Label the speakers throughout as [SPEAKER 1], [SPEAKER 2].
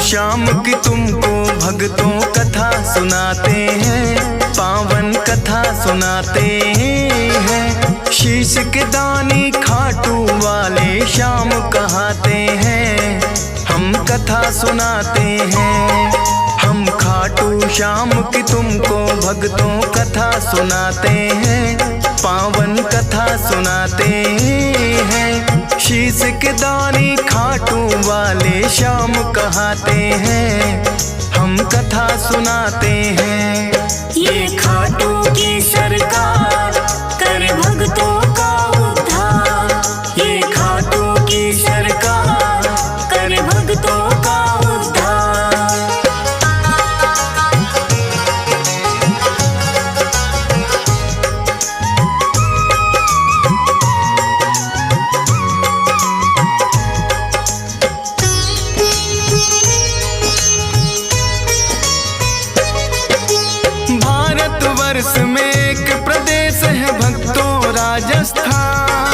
[SPEAKER 1] श्याम की तुमको भक्तों कथा सुनाते हैं, पावन कथा सुनाते हैं। शीश के दानी खाटू वाले श्याम कहाते हैं, हम कथा सुनाते हैं। हम खाटू श्याम की तुमको भक्तों कथा सुनाते हैं, पावन कथा सुनाते हैं। शीश के दानी खाटू वाले श्याम कहाते हैं, हम कथा सुनाते हैं।
[SPEAKER 2] ये खाटू की सरकार कर भक्तों का उद्धार, ये खाटू की सरकार कर भक्तों का उद्धार।
[SPEAKER 1] भारतवर्ष में एक प्रदेश है भक्तों राजस्थान,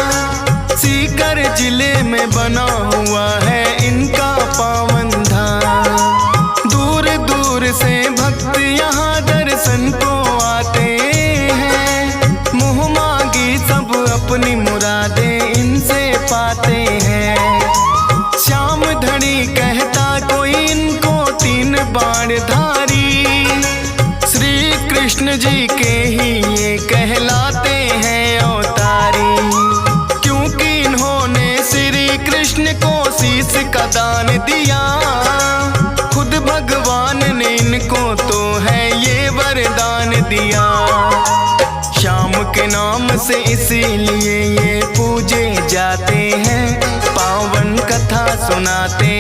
[SPEAKER 1] सीकर जिले में बना हुआ है इनका पावन धाम। दूर दूर से भक्त यहाँ दर्शन को आते हैं, मुँह मांगी सब अपनी मुरादें इनसे पाते हैं। श्याम धनी कहता कोई इनको 3 बाण धारी, कृष्ण जी के ही ये कहलाते हैं अवतारी। क्योंकि इन्होंने श्री कृष्ण को शीश का दान दिया, खुद भगवान ने इनको तो है ये वरदान दिया। श्याम के नाम से इसीलिए ये पूजे जाते हैं, पावन कथा सुनाते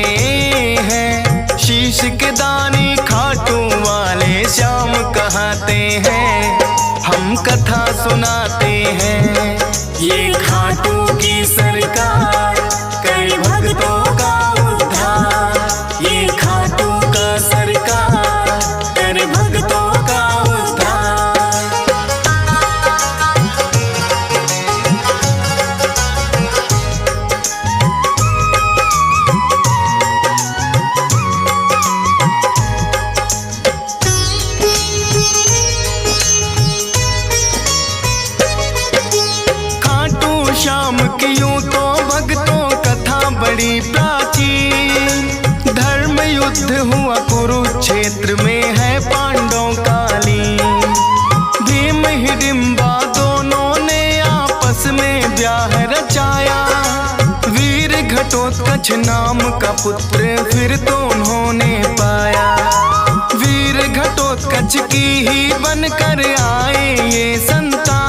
[SPEAKER 1] हैं। शीश के दानी खाटू वाले श्याम कहाते हैं, हम कथा सुनाते हैं।
[SPEAKER 2] ये खाटू की सरकार कर भक्तों का उद्धार, ये खाटू का सरकार कर भक्तों का उद्धार।
[SPEAKER 1] श्याम की यूं तो भक्तों कथा बड़ी प्राचीन, धर्म युद्ध हुआ कुरुक्षेत्र में है पांडवों कालीन। भीम हिडिंबा दोनों ने आपस में ब्याह रचाया, वीर घटोत्कच नाम का पुत्र फिर तो उन्होंने पाया। वीर घटोत्कच की ही बनकर आए ये संतान,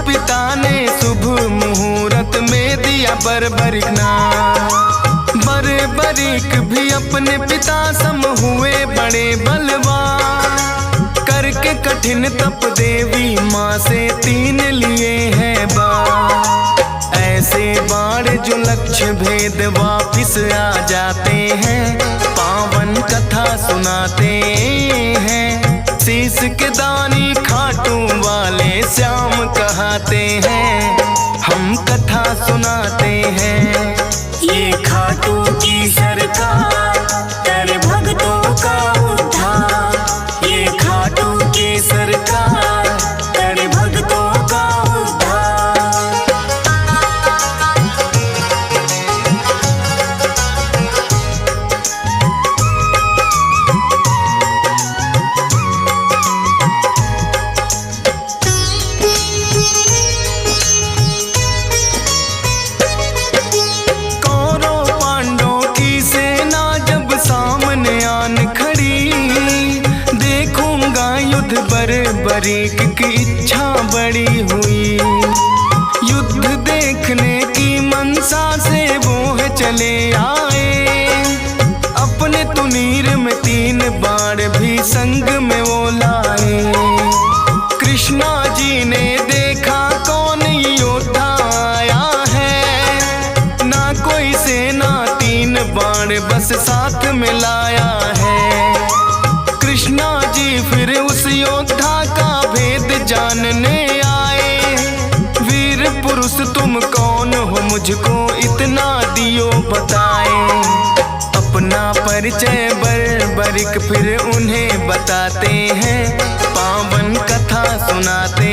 [SPEAKER 1] पिता ने शुभ मुहूर्त में दिया बर्बरिक नाम। बर्बरिक भी अपने पिता सम हुए बड़े बलवान, करके कठिन तप देवी माँ से 3 लिए हैं बाण। ऐसे बाण जो लक्ष्य भेद वापिस आ जाते हैं, पावन कथा सुनाते हैं। शीश के दानी खाटू वाले श्याम कहाते हैं, हम कथा सुनाते हैं।
[SPEAKER 2] ये खाटू की सरकार कर भक्तों का उद्धार, ये खाटू की सरकार कर भक्तों का उद्धार।
[SPEAKER 1] बर्बरिक की इच्छा बड़ी हुई, युद्ध देखने की मनसा से वो है चले आए। अपने तुनीर में 3 बाण भी संग में वो लाए। कृष्णा जी ने देखा कौन योद्धा आया है, ना कोई सेना 3 बाण बस साथ में लाया है। कृष्णा जी फिर उस योद्धा का भेद जानने आए। वीर पुरुष तुम कौन हो, मुझको इतना दियो बताए। अपने अपना परिचय बरिक फिर उन्हें बताते हैं, पावन कथा सुनाते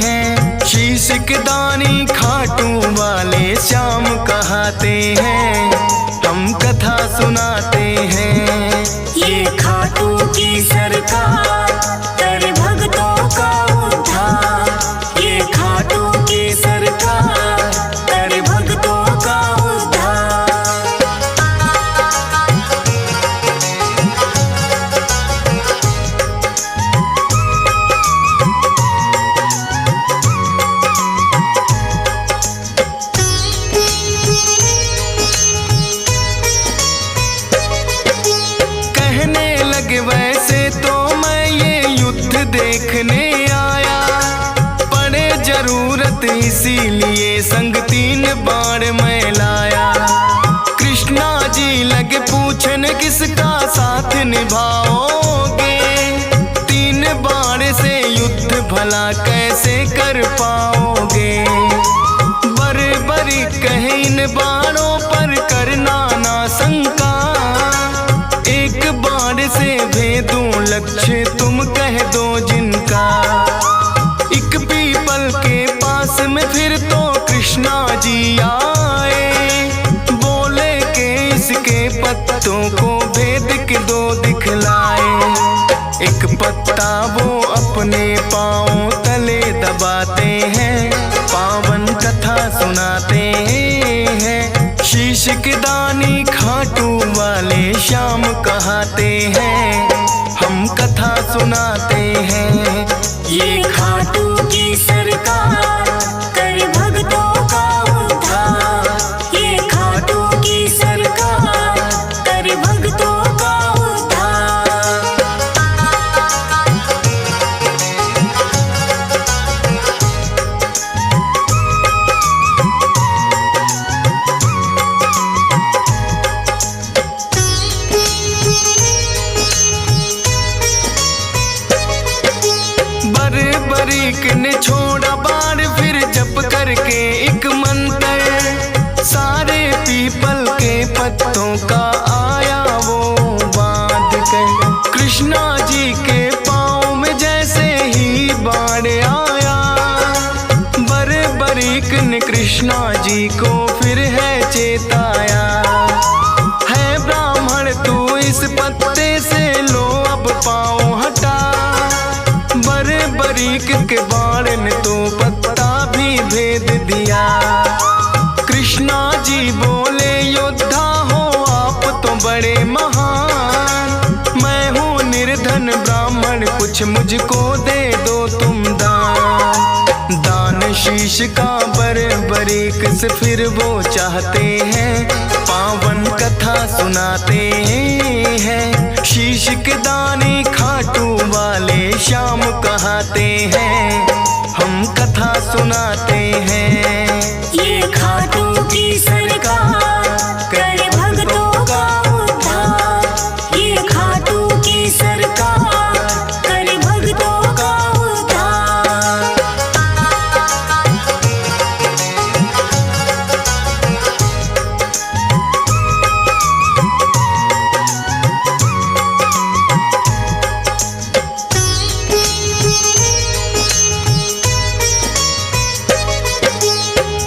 [SPEAKER 1] हैं। शीश के दानी खाटू वाले श्याम कहाते हैं, हम कथा सुनाते हैं।
[SPEAKER 2] ये खाटू की सरकार कर भक्तों का उद्धार। ये खाटू की सरकार कर भक्तों का उद्धार।
[SPEAKER 1] वैसे तो मैं ये युद्ध देखने आया, पड़े जरूरत इसीलिए संग 3 बाण मैं लाया। कृष्णा जी लगे पूछने किसका साथ निभाओगे, 3 बाण से युद्ध भला कैसे कर पाओगे। बरी कहे इन बाणों पर करना ना शंका, एक बाण से भेदूं लक्ष्य तुम कह दो जिनका। एक पीपल के पास में फिर तो कृष्णा जी आए, बोले के इसके पत्तों को भेद के 2 दिखलाए। एक पत्ता वो अपने पांव तले दबाते हैं, पावन कथा सुनाते हैं। शीश के दानी खाटू वाले श्याम कहाते हैं, हम कथा सुनाते हैं।
[SPEAKER 2] ये खाटू की सरकार कर भक्तों का उद्धार। ये खाटू की सरकार कर भक्तों का उद्धार।
[SPEAKER 1] बरीक ने छोड़ा बाण फिर जप करके एक मंत्र, सारे पीपल के पत्तों का आया वो बांध कर। कृष्णा जी के पाँव में जैसे ही बाण आया, बरीक ने कृष्णा जी को फिर है चेताया। है ब्राह्मण तू इस पत्ते से लो अब पाँव हटा, बरीक के बाण ने तो पत्ता भी भेद दिया। कृष्णा जी बोले योद्धा हो आप तो बड़े महान, मैं हूँ निर्धन ब्राह्मण कुछ मुझको दे दो तुम दान। दान शीश का बरीक से फिर वो चाहते हैं, पावन कथा सुनाते हैं। शीश के दानी खाटू वाले श्याम कहाते हैं, हम कथा सुनाते हैं।
[SPEAKER 2] ये खाटू की सरकार कर भक्तों का उद्धार। ये खाटू की सरकार कर भक्तों का उद्धार।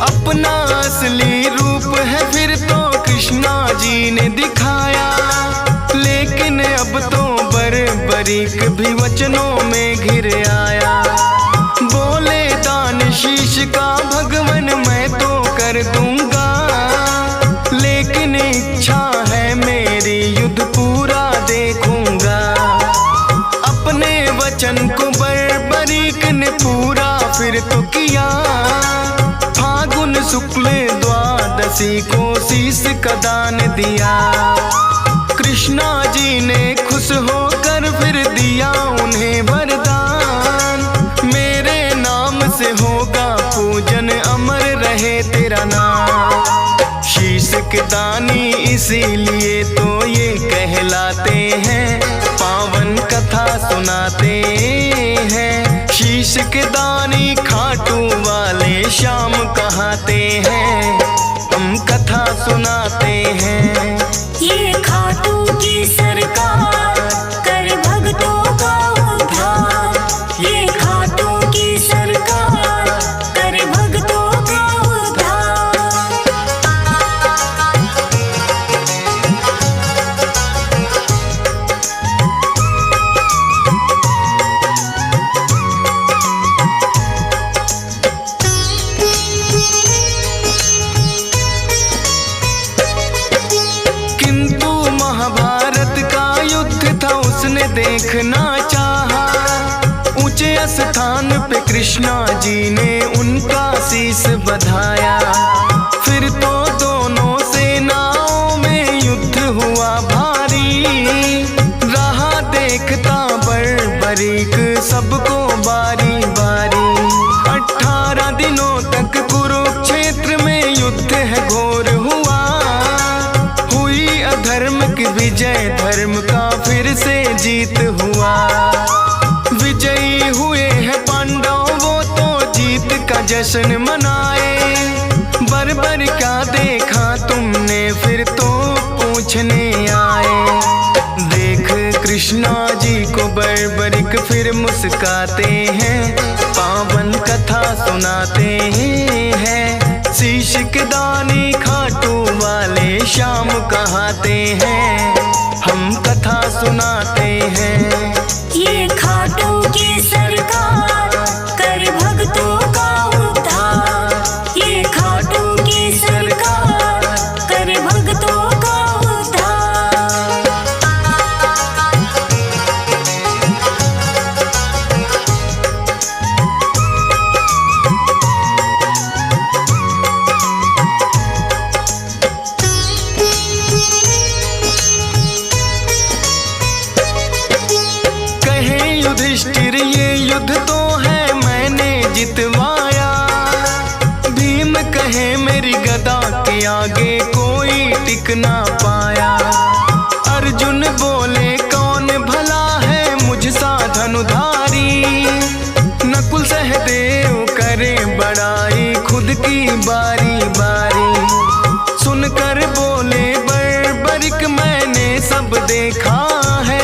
[SPEAKER 1] अपना असली रूप है फिर तो कृष्णा जी ने दिखाया, लेकिन अब तो बरीक भी वचनों में घिर आया। बोले दान शीश का भगवन मैं तो कर दूंगा, लेकिन इच्छा है मेरी युद्ध पूरा देखूंगा। अपने वचन को बरीक ने पूरा फिर तो किया, फागुन शुक्ल द्वादशी को शीश का दान दिया। कृष्णा जी ने खुश होकर फिर दिया उन्हें वरदान, मेरे नाम से होगा पूजन अमर रहे तेरा नाम। शीश के दानी इसीलिए तो ये कहलाते हैं, पावन कथा सुनाते हैं। शीश के दानी खाटू वाले श्याम कहाते हैं, हम कथा सुनाते हैं।
[SPEAKER 2] ये
[SPEAKER 1] सबने देखना चाहा। ऊंचे स्थान पे कृष्णा जी ने उनका शीश बधाया। फिर तो दोनों सेनाओं में युद्ध हुआ भारी। रहा देखता बर्बरीक सबको बारी बारी। 18 दिनों तक कुरुक्षेत्र में युद्ध है घोर हुआ। हुई अधर्म की विजय, धर्म का फिर से जीत हुआ। विजयी हुए हैं पांडव, वो तो जीत का जश्न मनाए। बर्बर क्या देखा तुमने, फिर तो पूछने आए। देख कृष्णा जी को बर्बरिक फिर मुस्काते हैं। पावन कथा सुनाते हैं। शीश के दानी खाटू वाले श्याम कहाते हैं। हम कथा सुनाते हैं।
[SPEAKER 2] ये खाटू की सरकार कर भक्तों का उद्धार। ये खाटू की सरकार कर भक्तों का उद्धार।
[SPEAKER 1] युधिष्ठिर ये युद्ध तो है मैंने जितवाया। भीम कहे मेरी गदा के आगे कोई टिक ना पाया। अर्जुन बोले कौन भला है मुझ सा धनुधारी। नकुल सहदेव करे बड़ाई खुद की बारी बारी। सुनकर बोले बर्बरिक मैंने सब देखा है।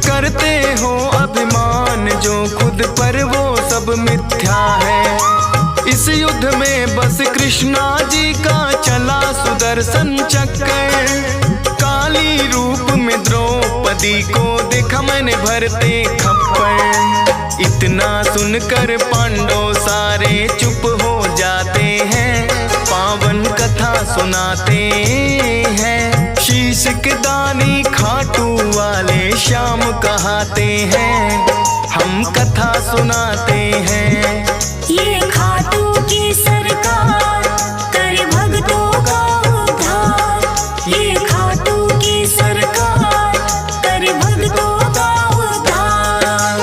[SPEAKER 1] करते हो अभिमान जो खुद पर वो सब मिथ्या है। इस युद्ध में बस कृष्णा जी का चला सुदर्शन चक्कर। काली रूप में द्रौपदी को देखा मैंने भरते खप्पर। इतना सुनकर पांडव सारे चुप हो जाते हैं। पावन कथा सुनाते हैं। शीश के दानी खाटू वाले श्याम कहाते हैं। हम कथा सुनाते हैं।
[SPEAKER 2] ये खाटू की सरकार कर भक्तों का उद्धार। ये खाटू की सरकार कर भक्तों का उद्धार।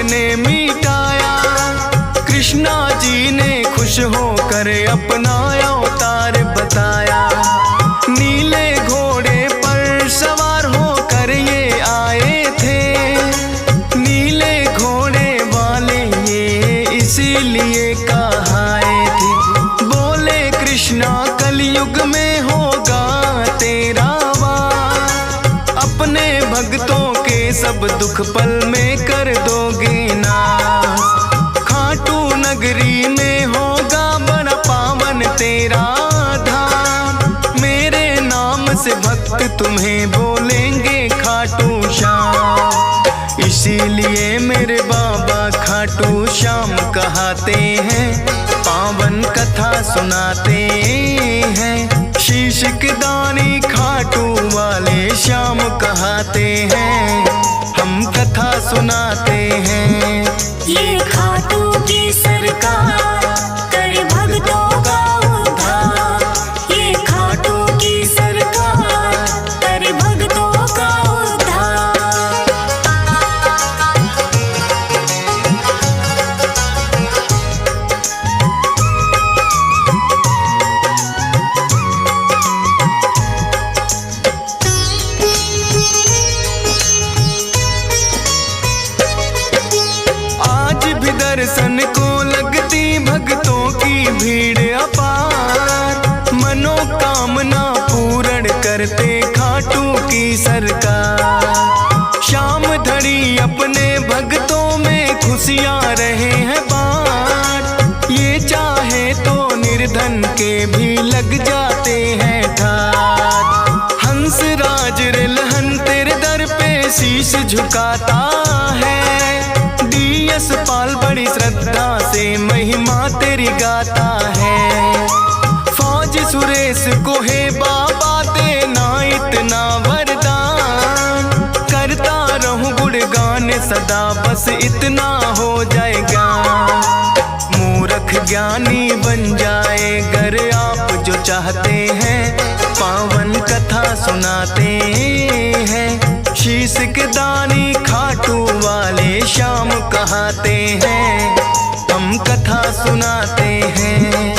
[SPEAKER 1] ने मिटाया। कृष्णा जी ने खुश होकर अपना अवतार बताया। नीले घोड़े पर सवार होकर ये आए थे। नीले घोड़े वाले ये इसीलिए कहाए थे। बोले कृष्णा कलयुग में होगा तेरा वार। अपने भक्तों के सब दुख पल में कर दोगे नाश। खाटू नगरी में होगा बड़ा पावन तेरा धाम। मेरे नाम से भक्त तुम्हें बोलेंगे खाटू श्याम। इसीलिए मेरे बाबा खाटू श्याम कहाते हैं। पावन कथा सुनाते हैं। शीश के दानी खाटू वाले श्याम कहाते हैं। हम कथा सुनाते हैं।
[SPEAKER 2] ये खाटू की सरकार कर भक्तों का उद्धार। ये खाटू की सरकार कर भक्तों का उद्धार।
[SPEAKER 1] दर्शन को लगती भक्तों की भीड़ अपार। मनोकामना पूर्ण करते खाटू की सरकार। शाम धड़ी अपने भक्तों में खुशियाँ रहे हैं बाँट। ये चाहे तो निर्धन के भी लग जाते हैं ठाट। हंस राज रिलहन तेरे दर पे शीश झुकाता है। डीएस पाल बड़ी श्रद्धा से महिमा तेरी गाता है। फौज सुरेश को है बाबा देना इतना वरदान। करता रहूं गुणगान सदा बस इतना हो जाएगा। मूर्ख ज्ञानी बन जाए गर आप जो चाहते हैं। पावन कथा सुनाते हैं। शीश के दानी खाटू वाले श्याम कहाते हैं। हम कथा सुनाते हैं।